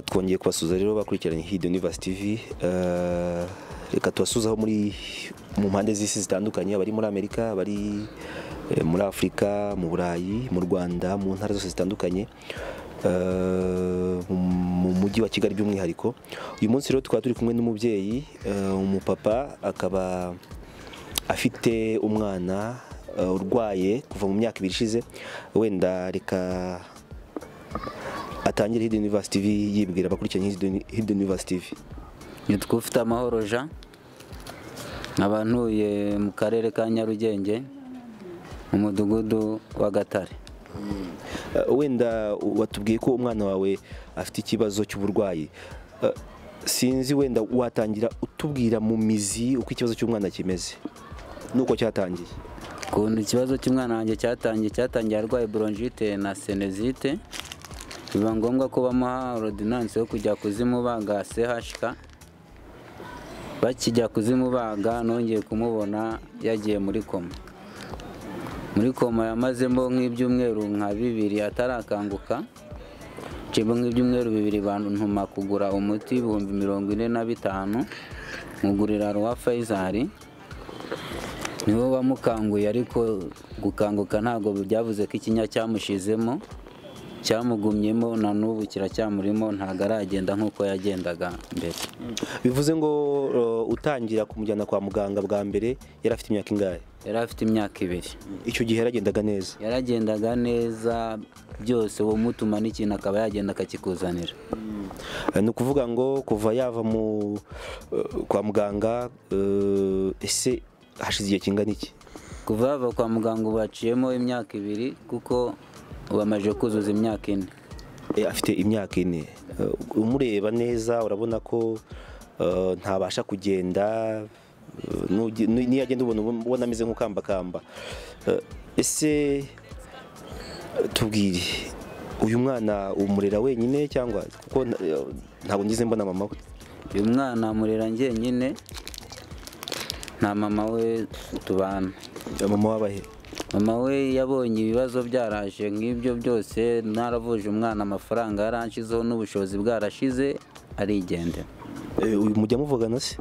twongeye kubasuza rero bakurikiranye Hidden Universe TV. Reka tubasuzaho mu mpande z'isi zitandukanye, abari muri Amerika, bari muri Afrika, mu Burayi, mu Rwanda, mu ntara zose zitandukanye, mu mujyi wa Kigali by'umwihariko. Uyu munsi rero twaba turi kumwe n'umubyeyi, umupapa, akaba afite umwana urwaye kuva mu myaka 2 ishize. Wenda reka atangire Hidden Universe TV yibwira abakurikiranye Hidden Universe TV. Twufite amahoro Jean, abantuye mu karere ka Nyarugenge mu mudugudu wa Gatare. Wenda watubwiye ko umwana wawe afite ikibazo cy'uburwayi. Sinzi wenda watangira utubwira mu mizi uko ikibazo cy'umwana kimeze nuko cyatangiye. Kuntu ikibazo cy'umwana wanjye cyatangiye arwaye bronchite na sinusite, biba ngombwa ko bamuha ordonnance yo kujya kuzimubaga CHK. Bakijya kuzimubaga nongeye kumubona yagiye muri koma. Muri koma yamazemo nk'ibyumweru nka 2 atarakanguka. Cebo nk'ibyumweru 2 bantuma kugura umuti 45,000 mugurira rwa Faisal. Nibo bamukanguye, ariko gukanguka ntago byavuze ko ikinya cyamushizemo, cyamugumyemo na n'ubu kiracyamurimo, ntago aragenda nk'uko yagendaga mbere. Bivuze ngo utangira kumujyana kwa muganga bwa mbere yari afite imyaka ingahe? Yari afite imyaka 2. Icyo gihe yaragendaga neza? Yaragendaga neza byose, uwo mutuma n'ikintu akaba yagenda akakikuzanira. Ni ukuvuga ngo kuva yava kwa muganga, ese hashize igihe kingana iki? Kuva yava kwa muganga baciyemo imyaka 2, kuko bamaje kuzuza imyaka 4. Afite imyaka 4. Umureba neza urabona ko ntabasha kugenda, niyo agenda ubona ameze nk'ukambakamba. Ese tubwire, uyu mwana umurera wenyine cyangwa kuko ntabwo ngize mbona mama we? Uyu mwana murera njyenyine, nta mama we tubana. Mama wabahe? Mama we yabonye ibibazo byaraje nk'ibyo byose, naravuje umwana amafaranga yaranshizeho n'ubushobozi bwarashize, arigendera. Uyu mujya muvugana se?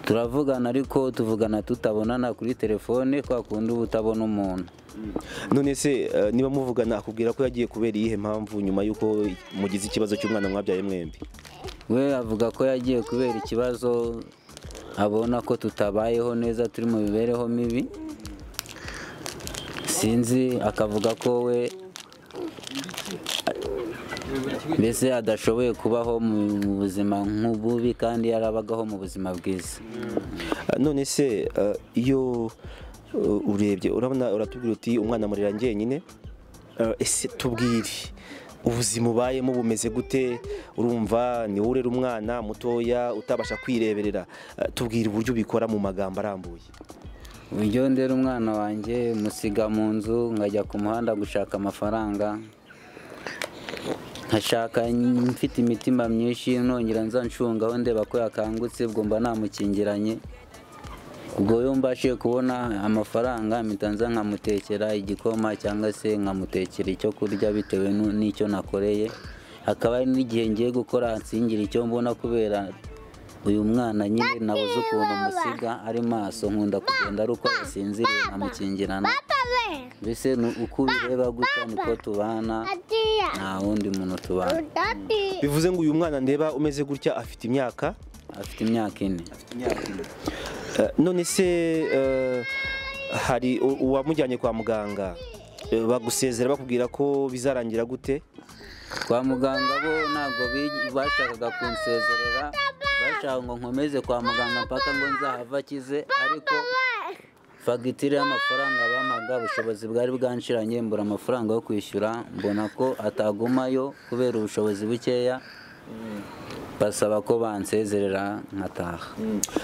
Turavugana, ariko tuvugana tutabonana kuri telefone, kwa kundi ubutabona umuntu. None se niba muvugana akubwira ko yagiye kubera iyihe mpamvu nyuma yuko mugize ikibazo cy'umwana mwabyaye mwembi? We avuga ko yagiye kubera ikibazo, abona ko tutabayeho neza, turi mu mibereho mibi. Sinzi, akavuga ko we mbese adashoboye kubaho mu buzima nk'ububi kandi yarabagaho mu buzima bwiza. None se iyo urebye urabona, uratubwira uti umwana murera njyenyine. Ese tubwire ubuzima ubayemo bumeze gute? Urumva ni wowe urera umwana mutoya utabasha kwireberera. Tubwire uburyo bikora mu magambo arambuye. Uburyo ndera umwana wanjye, musiga mu nzu nkajya ku muhanda gushaka amafaranga, nkashaka mfite imitima myinshi, nongera nza ncungaho ndeba ko yakangutse, ubwo mba namukingiranye. Ubwo yo mbashe kubona amafaranga mpita nza nkamutekera igikoma cyangwa se nkamutekera icyo kurya bitewe n'icyo nakoreye. Hakaba n'igihe ngiye gukora nsingira icyo mbona, kubera uyu mwana nyine nabuze ukuntu musiga ari maso, nkunda kugenda ari uko yasinziriye nkamukingirana. Mbese uko ubireba gutya niko tubana, nta wundi muntu tubana. Bivuze ngo uyu mwana ndeba umeze gutya afite imyaka 4. None se hari uwamujyanye kwa muganga, bagusezera bakubwira ko bizarangira gute? Kwa muganga bo ntabwo bashakaga kunsezerera, bashaka ngo nkomeze kwa muganga mpaka ngo nzahava akize, ariko fagitire y'amafaranga bampaga ubushobozi bwari bwanshiranye, mbura amafaranga yo kwishyura, mbona ko atagumayo kubera ubushobozi bukeya. basaba ko bansezerera nkataha.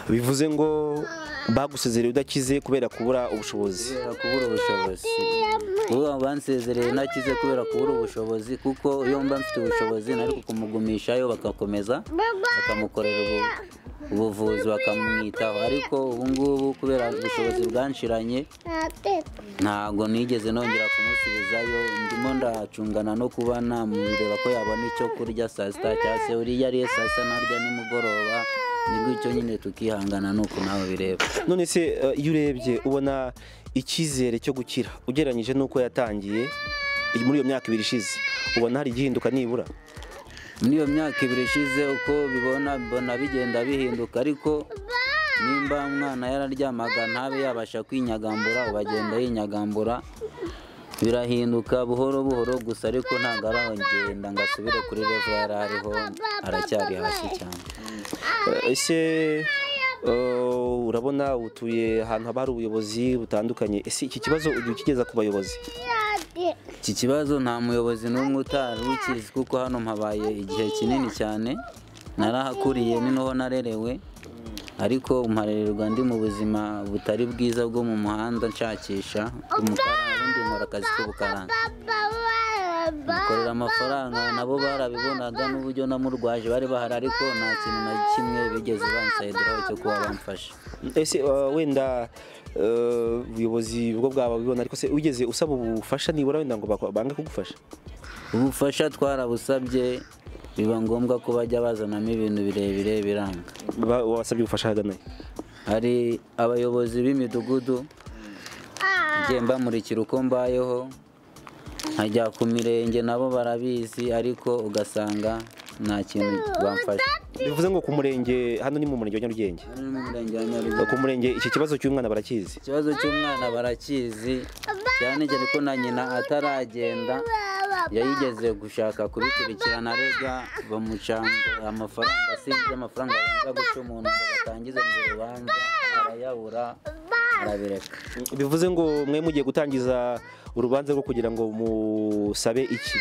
bivuze ngo bagusezereye udakize kubera kubura ubushobozi. kubura ubushobozi ubu bansezereye nakize kubera kubura ubushobozi, kuko iyo mba mfite ubushobozi nari kumugumishayo bagakomeza bakamukorera ubuvuzi bakamwitaho, ariko ubu ngubu kubera ubushobozi bwanshiranye ntabwo nigeze nongera kumusubizayo. Ndimo ndacungana no kuba namureba ko yabona icyo kurya saa sita, cyangwa se uriya ariye saa sita narya nimugoroba, nibwo icyo nyine tukihangana nuko nawe bireba. None se iyo urebye ubona icyizere cyo gukira ugereranyije n'uko yatangiye muri iyo myaka 2 ishize, ubona hari igihinduka nibura? Muri iyo myaka 2 ishize uko mbona bigenda bihinduka, ariko nimba umwana yararyamaga ntabe yabasha kwinyagambura, ubagenda yinyagambura, birahinduka buhoro buhoro gusa, ariko ntabwo aragenda ngo asubire kuri level yari ariho, aracyari hasi cyane. Ese urabona utuye ahantu haba hari ubuyobozi butandukanye, ese iki kibazo ujya ukigeza ku bayobozi? Iki kibazo nta muyobozi n'umwe utari ukizi, kuko hano mpabaye igihe kinini cyane, narahakuriye ni naho narerewe, ariko mparererwa ndi mu buzima butari bwiza bwo mu muhanda nshakisha umukarani, undi nkora akazi k'ubukarani, mukorera amafaranga, nabo barabibonaga n'uburyo namurwaje bari bahari, ariko nta kintu na kimwe bigeze bansayidiraho cyo kuba bamfasha. Ese wenda ubuyobozi bwo bwaba bibona, ariko se ugeze usaba ubufasha nibura wenda ngo bange kugufasha? Ubufasha twarabusabye, biba ngombwa ko bajya bazanamo ibintu birebire biranga. Wasabye ubufasha hagana? Hari abayobozi b'imidugudu ngiye mbamurikira uko mbayeho, nkajya ku mirenge nabo barabizi, ariko ugasanga nta kintu bamfasha. Bivuze ngo ku murenge, hano ni mu murenge wa Nyarugenge? Hano ni mu murenge wa Nyarugenge. Ku murenge iki kibazo cy'umwana barakizi? Ikibazo cy'umwana barakizi cyane cyane, ko na nyina ataragenda yayigeze gushaka kubikurikirana, rega bamucanga amafaranga, sinzi amafaranga baza guca umuntu ngo batangize mu rubanza, arayabura arabireka. Bivuze ngo mwe mugiye gutangiza urubanza rwo kugira ngo musabe iki?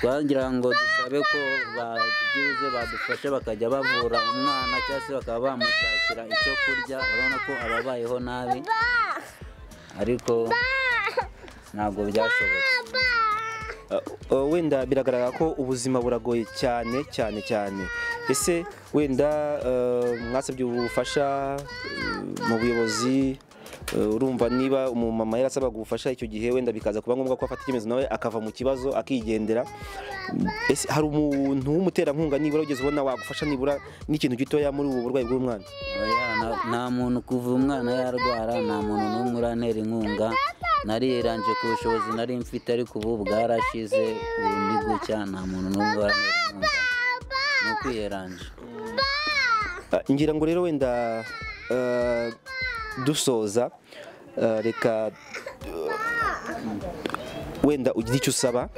Twagira ngo dusabe ko bagize badufashe bakajya bavura umwana, cyangwa se bakaba bamushakira icyo kurya, urabona ko ababayeho nabi, ariko ntabwo byashobotse. Wenda biragaragara ko ubuzima buragoye cyane cyane cyane, ese wenda mwasabye ubufasha mu buyobozi, urumva niba umumama yarasaba gufasha icyo gihe wenda bikaza kuba ngombwa ko afata icyemezo nawe akava mu kibazo akigendera, ese hari umuntu w'umuterankunga nibura ugeze ubona wagufasha nibura n'ikintu gitoya muri ubu burwayi bw'umwana? Nta muntu kuva umwana yarwara, nta muntu n'umwe urantera inkunga, nariranje ku bushobozi nari mfite, ariko ubu bwarashize, ubu ndi gutya, nta muntu n'umwe urantera inkunga, ni ukwiyeranje. Ngira ngo rero wenda dusoza, reka wenda ugire icyo usaba.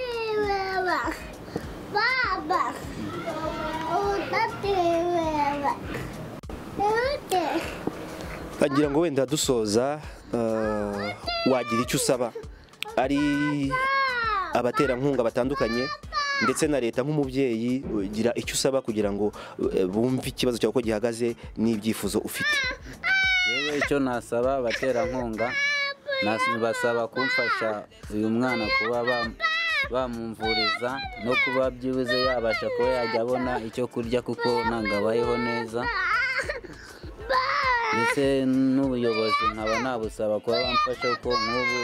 Ngira ngo wenda dusoza, wagira icyo usaba ari abaterankunga batandukanye ndetse na leta nk'umubyeyi, gira icyo usaba kugira ngo bumve ikibazo cyawe uko gihagaze n'ibyifuzo ufite. Yewe icyo nasaba abaterankunga, basaba kumfasha uyu mwana kuba bamumvuriza, no kuba byibuze yabasha kuba yajya abona icyo kurya, kuko ntabwo abayeho neza, ndetse n'ubuyobozi nkaba nabusaba kuba bamfasha, kuko nk'ubu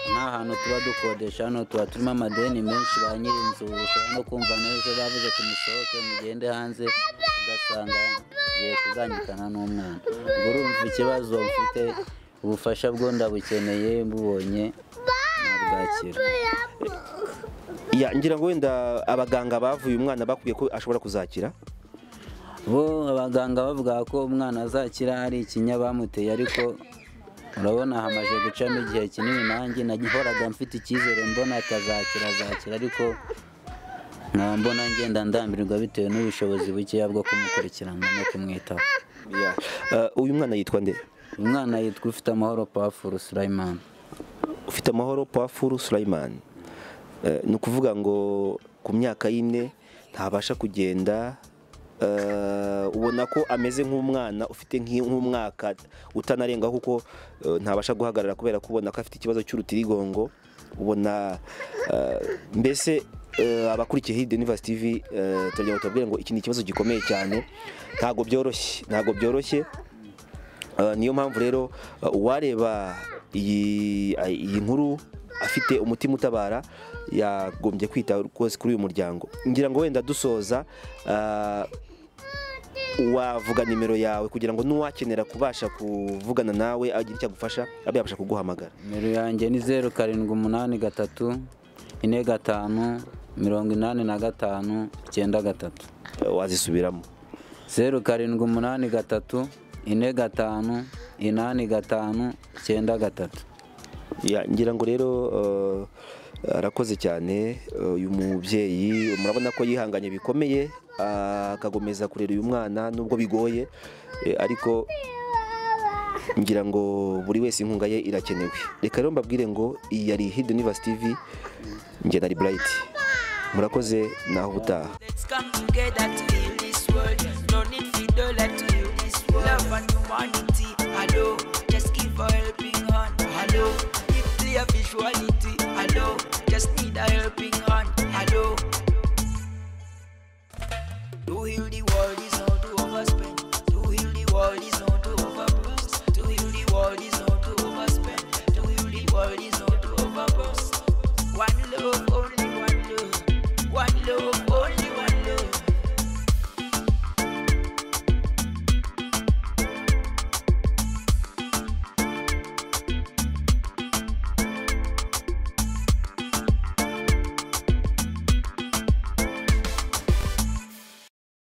nk'ahantu tuba dukodesha hano tuba turimo amadeni menshi, ba nyir'inzu ushobora no kumva neza bavuze ko musohoke mugende hanze, ugasanga ngiye kuganyikana n'umwana. Ubwo urumva ikibazo mfite, ubufasha bwo ndabukeneye, mbubonye nabwakira. Ngira ngo wenda abaganga bavuye umwana bakubwiye ko ashobora kuzakira? Bo abaganga bavuga ko umwana azakira, hari ikinya bamuteye, ariko urabona hamaze gucamo igihe kinini, nanjye nagihoraga mfite icyizere mbona atazakira, azakira, ariko nkaba mbona ngenda ndambirwa bitewe n'ubushobozi bukeya bwo kumukurikirana no kumwitaho. Uyu mwana yitwa nde? Uyu mwana yitwa Ufiteamahoro Powerful Sulaiman. Ufiteamahoro Powerful Sulaiman, ni ukuvuga ngo ku myaka y'ine ntabasha kugenda, ubona ko ameze nk'umwana ufite nk'umwaka utanarengaho kuko ntabasha guhagarara kubera ko ubona ko afite ikibazo cy'urutirigongo. Ubona mbese abakurikiye Hidden Universe TV turagira ngo tubabwire ngo iki ni ikibazo gikomeye cyane, ntabwo byoroshye. Niyo mpamvu rero uwareba iyi nkuru afite umutima utabara yagombye kwita rwose kuri uyu muryango. Ngira ngo wenda dusoza wavuga nimero yawe kugira ngo n'uwakenera kubasha kuvugana nawe agira icyo agufasha abe yabasha kuguhamagara. Nimero yanjye ni 0783 45 85 93. Wazisubiramo? 0783 45 85 93. Ngira ngo rero arakoze cyane uyu mubyeyi, murabona ko yihanganye bikomeye akagomeza kurera uyu mwana nubwo bigoye, ariko ngira ngo buri wese inkunga ye irakenewe. Reka rero mbabwire ngo iyi yari Hidden Universe TV, njye nari Bright, murakoze naho ubutaha. Visuality, hello, just need a helping hand, hello. To heal